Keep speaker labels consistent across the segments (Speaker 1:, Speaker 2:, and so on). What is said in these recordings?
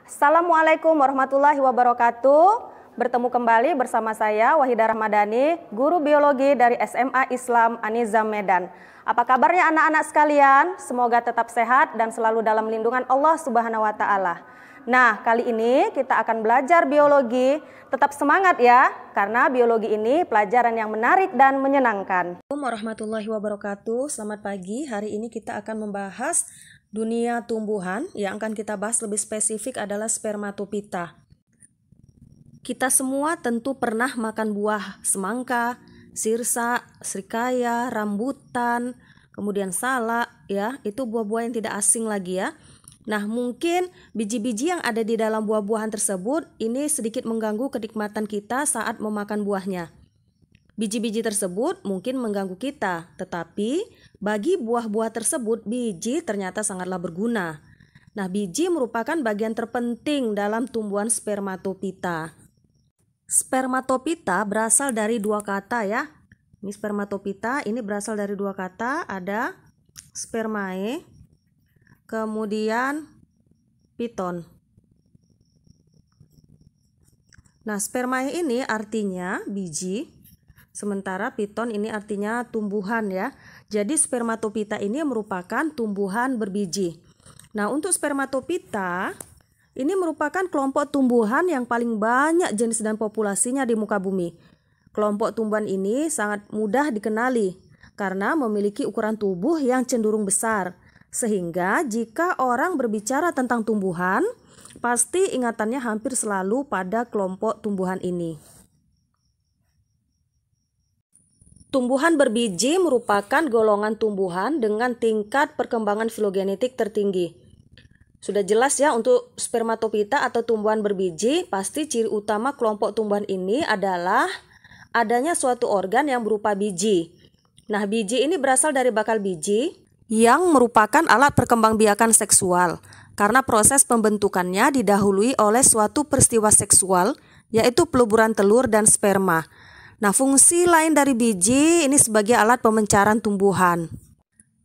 Speaker 1: Assalamualaikum warahmatullahi wabarakatuh. Bertemu kembali bersama saya Wahidah Rahmadani, guru biologi dari SMA Islam An-Nizam Medan. Apa kabarnya anak-anak sekalian? Semoga tetap sehat dan selalu dalam lindungan Allah Subhanahu wa taala. Nah, kali ini kita akan belajar biologi. Tetap semangat ya, karena biologi ini pelajaran yang menarik dan menyenangkan. Assalamualaikum warahmatullahi wabarakatuh. Selamat pagi. Hari ini kita akan membahas dunia tumbuhan. Yang akan kita bahas lebih spesifik adalah spermatopita. Kita semua tentu pernah makan buah semangka, sirsa, srikaya, rambutan, kemudian salak ya. Itu buah-buah yang tidak asing lagi ya. Nah, mungkin biji-biji yang ada di dalam buah-buahan tersebut ini sedikit mengganggu kenikmatan kita saat memakan buahnya. Biji-biji tersebut mungkin mengganggu kita, tetapi bagi buah-buah tersebut biji ternyata sangatlah berguna. Nah, biji merupakan bagian terpenting dalam tumbuhan spermatopita. Spermatopita berasal dari dua kata ya. Ini spermatopita, ini berasal dari dua kata, ada spermae, kemudian piton. Nah, spermae ini artinya biji, sementara piton ini artinya tumbuhan ya. Jadi spermatopita ini merupakan tumbuhan berbiji. Nah, untuk spermatopita ini merupakan kelompok tumbuhan yang paling banyak jenis dan populasinya di muka bumi. Kelompok tumbuhan ini sangat mudah dikenali karena memiliki ukuran tubuh yang cenderung besar. Sehingga jika orang berbicara tentang tumbuhan, pasti ingatannya hampir selalu pada kelompok tumbuhan ini. Tumbuhan berbiji merupakan golongan tumbuhan dengan tingkat perkembangan filogenetik tertinggi. Sudah jelas ya, untuk spermatopita atau tumbuhan berbiji, pasti ciri utama kelompok tumbuhan ini adalah adanya suatu organ yang berupa biji. Nah, biji ini berasal dari bakal biji yang merupakan alat perkembangbiakan seksual karena proses pembentukannya didahului oleh suatu peristiwa seksual, yaitu peluburan telur dan sperma. Nah, fungsi lain dari biji ini sebagai alat pemencaran tumbuhan.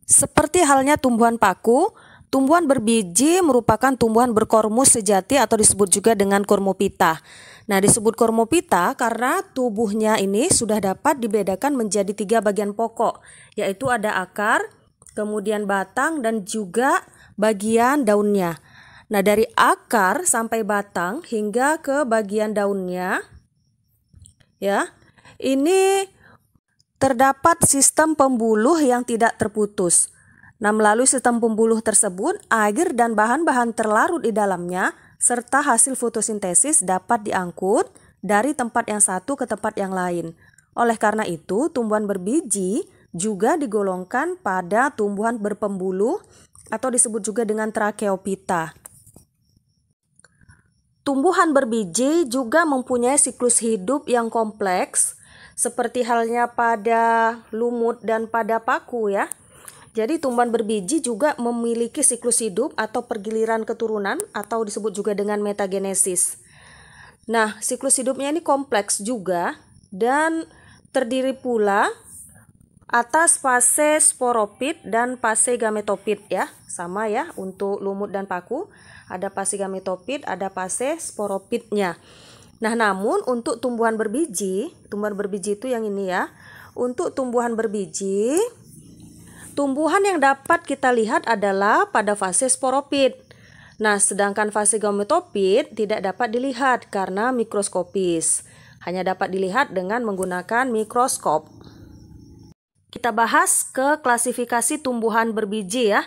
Speaker 1: Seperti halnya tumbuhan paku, tumbuhan berbiji merupakan tumbuhan berkormus sejati atau disebut juga dengan kormopita. Nah, disebut kormopita karena tubuhnya ini sudah dapat dibedakan menjadi 3 bagian pokok, yaitu ada akar, kemudian batang, dan juga bagian daunnya. Nah, dari akar sampai batang hingga ke bagian daunnya, ya, ini terdapat sistem pembuluh yang tidak terputus. Nah, melalui sistem pembuluh tersebut, air dan bahan-bahan terlarut di dalamnya serta hasil fotosintesis dapat diangkut dari tempat yang satu ke tempat yang lain. Oleh karena itu, tumbuhan berbiji juga digolongkan pada tumbuhan berpembuluh atau disebut juga dengan tracheopita. Tumbuhan berbiji juga mempunyai siklus hidup yang kompleks, seperti halnya pada lumut dan pada paku ya. Jadi tumbuhan berbiji juga memiliki siklus hidup atau pergiliran keturunan atau disebut juga dengan metagenesis. Nah, siklus hidupnya ini kompleks juga dan terdiri pula atas fase sporopit dan fase gametopit ya. Sama ya, untuk lumut dan paku ada fase gametopit, ada fase sporopitnya. Nah, namun untuk tumbuhan berbiji itu yang ini ya. Untuk tumbuhan berbiji, tumbuhan yang dapat kita lihat adalah pada fase sporopit. Nah, sedangkan fase gametopit tidak dapat dilihat karena mikroskopis. Hanya dapat dilihat dengan menggunakan mikroskop. Kita bahas ke klasifikasi tumbuhan berbiji ya.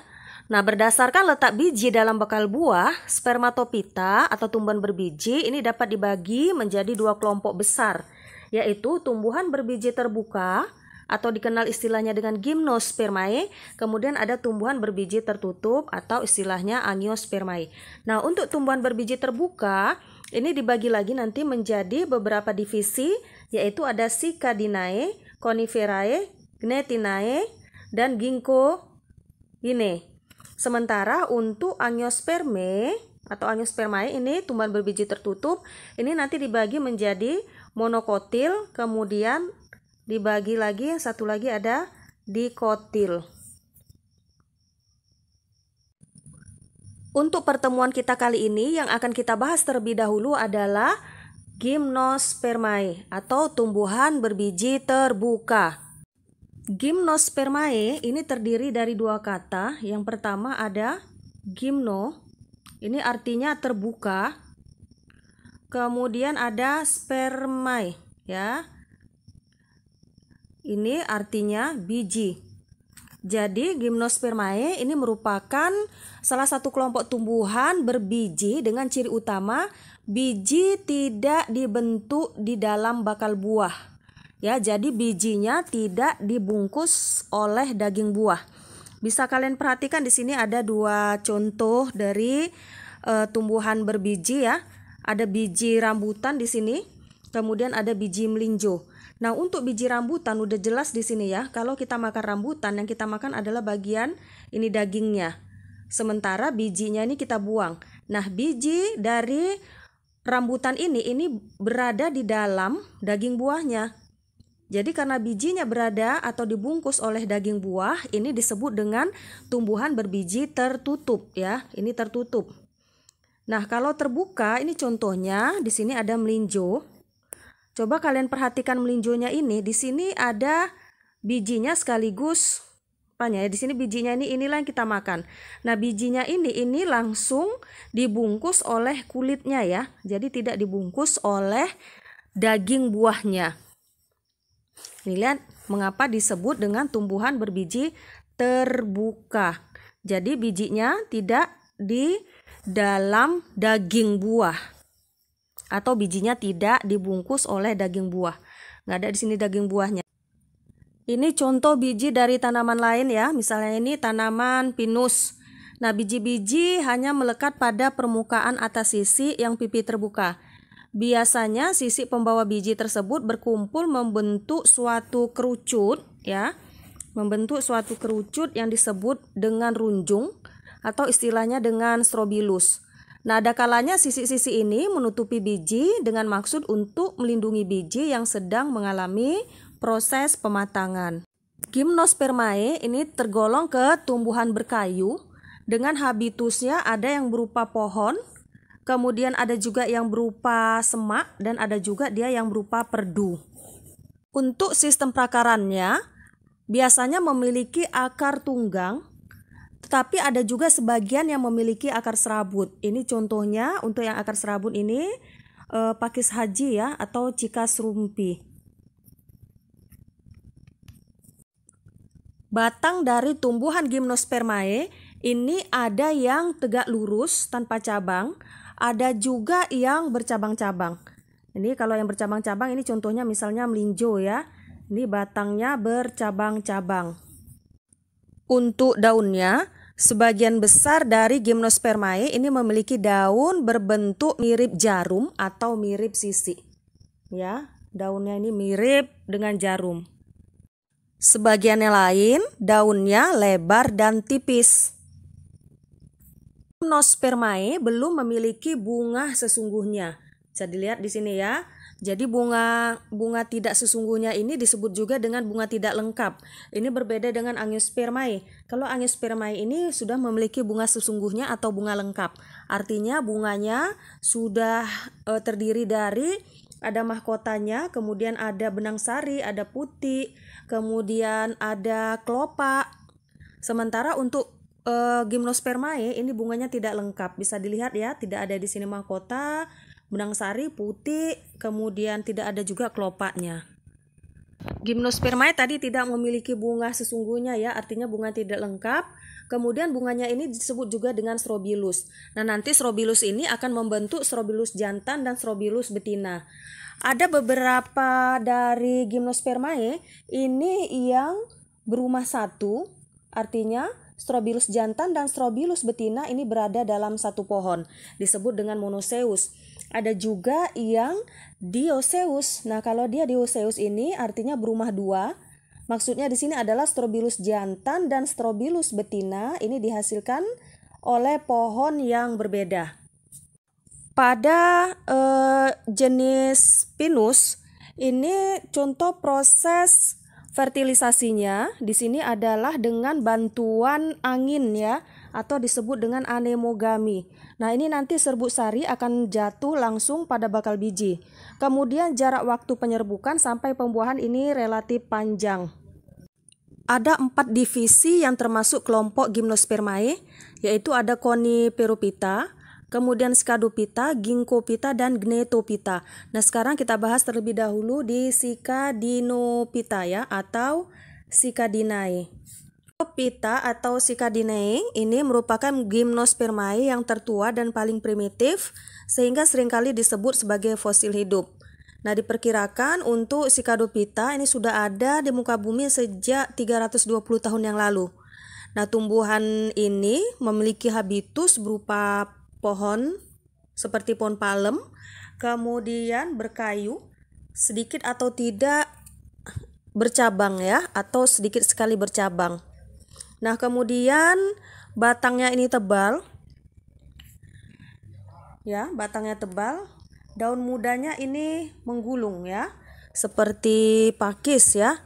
Speaker 1: Nah, berdasarkan letak biji dalam bakal buah, spermatopita atau tumbuhan berbiji ini dapat dibagi menjadi 2 kelompok besar, yaitu tumbuhan berbiji terbuka atau dikenal istilahnya dengan gymnospermae, kemudian ada tumbuhan berbiji tertutup atau istilahnya angiospermae. Nah, untuk tumbuhan berbiji terbuka ini dibagi lagi nanti menjadi beberapa divisi, yaitu ada Cicadinae, Coniferae, Gnetinae, dan Ginkgoinae. Sementara untuk angiospermae atau angiospermae ini tumbuhan berbiji tertutup, ini nanti dibagi menjadi monokotil, kemudian dibagi lagi yang satu lagi ada dikotil. Untuk pertemuan kita kali ini yang akan kita bahas terlebih dahulu adalah Gymnospermae atau tumbuhan berbiji terbuka. Gymnospermae ini terdiri dari dua kata. Yang pertama ada gymno, ini artinya terbuka. Kemudian ada spermae, ya. Ini artinya biji. Jadi Gymnospermae ini merupakan salah satu kelompok tumbuhan berbiji dengan ciri utama biji tidak dibentuk di dalam bakal buah. Ya, jadi bijinya tidak dibungkus oleh daging buah. Bisa kalian perhatikan di sini ada dua contoh dari tumbuhan berbiji ya. Ada biji rambutan di sini, kemudian ada biji melinjo. Nah, untuk biji rambutan udah jelas di sini ya. Kalau kita makan rambutan, yang kita makan adalah bagian ini dagingnya. Sementara bijinya ini kita buang. Nah, biji dari rambutan ini berada di dalam daging buahnya. Jadi karena bijinya berada atau dibungkus oleh daging buah, ini disebut dengan tumbuhan berbiji tertutup ya. Ini tertutup. Nah, kalau terbuka, ini contohnya di sini ada melinjo. Coba kalian perhatikan melinjonya ini, di sini ada bijinya sekaligus apanya ya? Di sini bijinya inilah yang kita makan. Nah, bijinya ini langsung dibungkus oleh kulitnya ya. Jadi tidak dibungkus oleh daging buahnya. Ini lihat mengapa disebut dengan tumbuhan berbiji terbuka. Jadi bijinya tidak di dalam daging buah. Atau bijinya tidak dibungkus oleh daging buah. Nggak ada di sini daging buahnya. Ini contoh biji dari tanaman lain ya. Misalnya ini tanaman pinus. Nah, biji-biji hanya melekat pada permukaan atas sisi yang pipi terbuka. Biasanya sisi pembawa biji tersebut berkumpul membentuk suatu kerucut ya. Membentuk suatu kerucut yang disebut dengan runjung atau istilahnya dengan strobilus. Nah, ada kalanya sisi-sisi ini menutupi biji dengan maksud untuk melindungi biji yang sedang mengalami proses pematangan. Gymnospermae ini tergolong ke tumbuhan berkayu dengan habitusnya ada yang berupa pohon, kemudian ada juga yang berupa semak dan ada juga dia yang berupa perdu. Untuk sistem perakarannya biasanya memiliki akar tunggang. Tetapi ada juga sebagian yang memiliki akar serabut. Ini contohnya untuk yang akar serabut ini pakis haji ya atau cikas rumpi. Batang dari tumbuhan Gymnospermae ini ada yang tegak lurus tanpa cabang, ada juga yang bercabang-cabang. Ini kalau yang bercabang-cabang ini contohnya misalnya melinjo ya. Ini batangnya bercabang-cabang. Untuk daunnya, sebagian besar dari Gymnospermae ini memiliki daun berbentuk mirip jarum atau mirip sisi. Ya, daunnya ini mirip dengan jarum. Sebagiannya lain, daunnya lebar dan tipis. Gymnospermae belum memiliki bunga sesungguhnya. Bisa dilihat di sini ya. Jadi bunga tidak sesungguhnya ini disebut juga dengan bunga tidak lengkap. Ini berbeda dengan Angiospermae. Kalau Angiospermae ini sudah memiliki bunga sesungguhnya atau bunga lengkap. Artinya bunganya sudah terdiri dari ada mahkotanya, kemudian ada benang sari, ada putih, kemudian ada kelopak. Sementara untuk Gymnospermae ini bunganya tidak lengkap. Bisa dilihat ya, tidak ada di sini mahkota, benang sari, putih, kemudian tidak ada juga kelopaknya. Gymnospermae tadi tidak memiliki bunga sesungguhnya ya, artinya bunga tidak lengkap. Kemudian bunganya ini disebut juga dengan strobilus. Nah, nanti strobilus ini akan membentuk strobilus jantan dan strobilus betina. Ada beberapa dari Gymnospermae ini yang berumah satu, artinya strobilus jantan dan strobilus betina ini berada dalam satu pohon, disebut dengan monoceus. Ada juga yang dioeceus. Nah, kalau dia dioeceus ini artinya berumah dua. Maksudnya di sini adalah strobilus jantan dan strobilus betina ini dihasilkan oleh pohon yang berbeda. Pada jenis pinus ini contoh proses fertilisasinya di sini adalah dengan bantuan angin ya, atau disebut dengan anemogami. Nah, ini nanti serbuk sari akan jatuh langsung pada bakal biji. Kemudian jarak waktu penyerbukan sampai pembuahan ini relatif panjang. Ada 4 divisi yang termasuk kelompok Gymnospermae, yaitu ada Coniferophyta, kemudian Scadophyta, Ginkgophyta, dan Gnetophyta. Nah, sekarang kita bahas terlebih dahulu di Cicadinophyta ya, atau Cicadinae. Phyta atau Cicadinae ini merupakan Gymnospermae yang tertua dan paling primitif, sehingga seringkali disebut sebagai fosil hidup. Nah, diperkirakan untuk Cicadophyta ini sudah ada di muka bumi sejak 320 tahun yang lalu. Nah, tumbuhan ini memiliki habitus berupa pohon seperti pohon palem, kemudian berkayu, sedikit atau tidak bercabang ya, atau sedikit sekali bercabang. Nah, kemudian batangnya ini tebal. Ya, batangnya tebal. Daun mudanya ini menggulung ya, seperti pakis ya.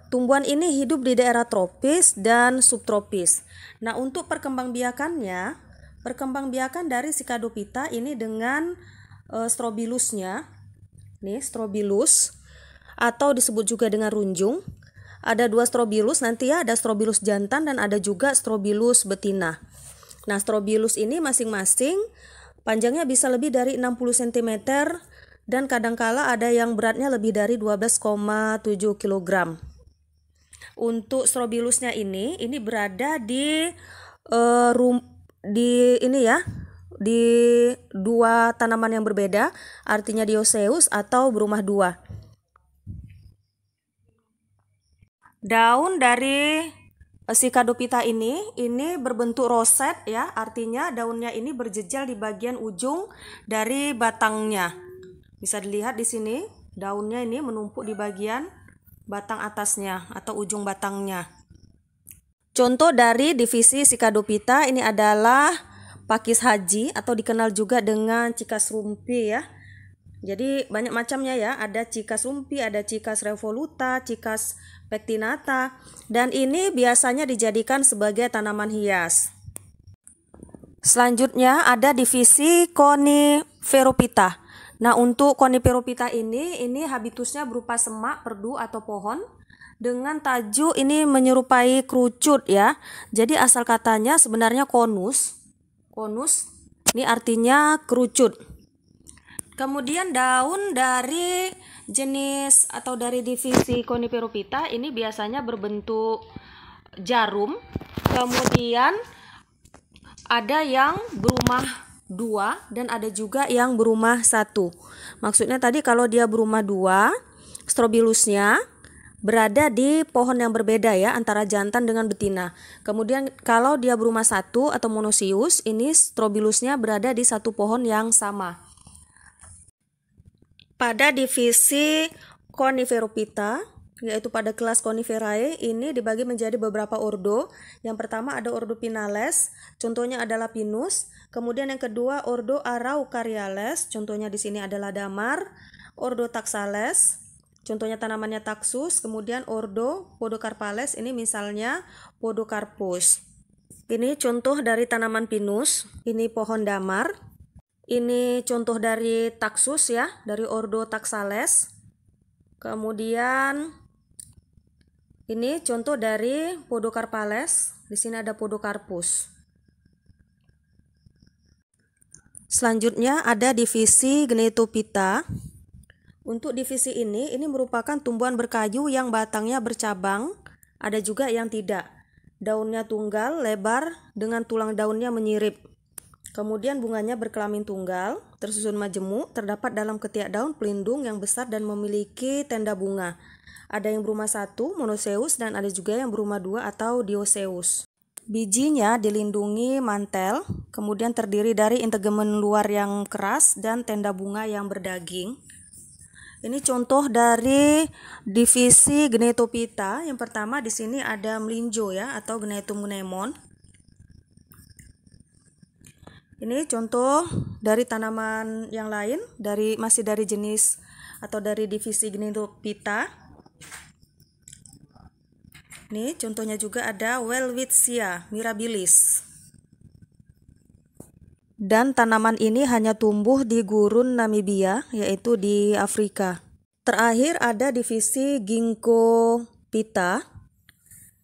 Speaker 1: Tumbuhan ini hidup di daerah tropis dan subtropis. Nah, untuk perkembangbiakannya, perkembangbiakan dari Cicadophyta ini dengan strobilusnya. Nih, strobilus atau disebut juga dengan runjung. Ada 2 strobilus nanti ya, ada strobilus jantan dan ada juga strobilus betina. Nah, strobilus ini masing-masing panjangnya bisa lebih dari 60 cm dan kadangkala ada yang beratnya lebih dari 12,7 kg. Untuk strobilusnya ini berada di ini ya, di 2 tanaman yang berbeda, artinya dioecious atau berumah 2. Daun dari Cicadophyta ini berbentuk roset ya, artinya daunnya ini berjejal di bagian ujung dari batangnya. Bisa dilihat di sini, daunnya ini menumpuk di bagian batang atasnya atau ujung batangnya. Contoh dari divisi Cicadophyta ini adalah pakis haji atau dikenal juga dengan Cicas rumpi ya. Jadi banyak macamnya ya, ada Cicas rumpi, ada Cicas revoluta, Cicas pectinata, dan ini biasanya dijadikan sebagai tanaman hias. Selanjutnya ada divisi Coniferophyta. Nah, untuk Coniferophyta ini habitusnya berupa semak, perdu atau pohon dengan tajuk ini menyerupai kerucut ya. Jadi asal katanya sebenarnya konus. Konus ini artinya kerucut. Kemudian daun dari jenis atau dari divisi Coniferophyta ini biasanya berbentuk jarum. Kemudian ada yang berumah 2 dan ada juga yang berumah 1. Maksudnya tadi kalau dia berumah 2, strobilusnya berada di pohon yang berbeda ya, antara jantan dengan betina. Kemudian kalau dia berumah 1 atau monoecious, ini strobilusnya berada di satu pohon yang sama. Pada divisi Coniferophyta, yaitu pada kelas Coniferae, ini dibagi menjadi beberapa ordo. Yang pertama ada ordo Pinales, contohnya adalah Pinus. Kemudian yang kedua ordo Araucariales, contohnya di sini adalah damar. Ordo Taxales, contohnya tanamannya Taxus. Kemudian ordo Podocarpales, ini misalnya Podocarpus. Ini contoh dari tanaman Pinus, ini pohon damar. Ini contoh dari Taxus ya, dari ordo Taxales. Kemudian ini contoh dari Podocarpales. Di sini ada Podocarpus. Selanjutnya ada divisi Gnetophyta. Untuk divisi ini merupakan tumbuhan berkayu yang batangnya bercabang, ada juga yang tidak. Daunnya tunggal, lebar, dengan tulang daunnya menyirip. Kemudian bunganya berkelamin tunggal, tersusun majemuk, terdapat dalam ketiak daun pelindung yang besar dan memiliki tenda bunga. Ada yang berumah 1, monoecious, dan ada juga yang berumah 2 atau dioecious. Bijinya dilindungi mantel, kemudian terdiri dari integumen luar yang keras dan tenda bunga yang berdaging. Ini contoh dari divisi Gnetophyta. Yang pertama di sini ada melinjo ya, atau Gnetum gnemon. Ini contoh dari tanaman yang lain, masih dari jenis atau dari divisi Gnetophyta. Ini contohnya juga ada Welwitschia mirabilis. Dan tanaman ini hanya tumbuh di gurun Namibia, yaitu di Afrika. Terakhir ada divisi Ginkgo pita.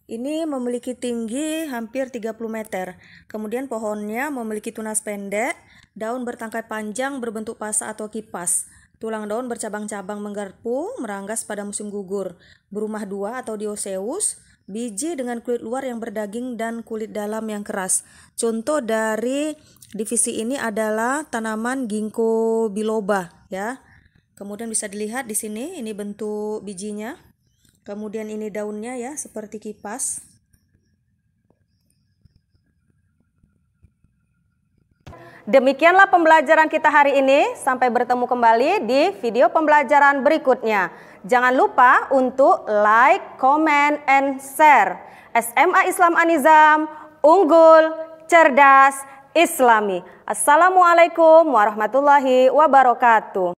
Speaker 1: Ini memiliki tinggi hampir 30 meter. Kemudian pohonnya memiliki tunas pendek, daun bertangkai panjang berbentuk pasa atau kipas. Tulang daun bercabang-cabang menggarpu, meranggas pada musim gugur. Berumah dua atau dioecious, biji dengan kulit luar yang berdaging dan kulit dalam yang keras. Contoh dari divisi ini adalah tanaman Ginkgo biloba ya. Kemudian bisa dilihat di sini, ini bentuk bijinya. Kemudian ini daunnya ya, seperti kipas.
Speaker 2: Demikianlah pembelajaran kita hari ini. Sampai bertemu kembali di video pembelajaran berikutnya. Jangan lupa untuk like, comment, and share. SMA Islam An-Nizam, unggul, cerdas, Islami. Assalamualaikum warahmatullahi wabarakatuh.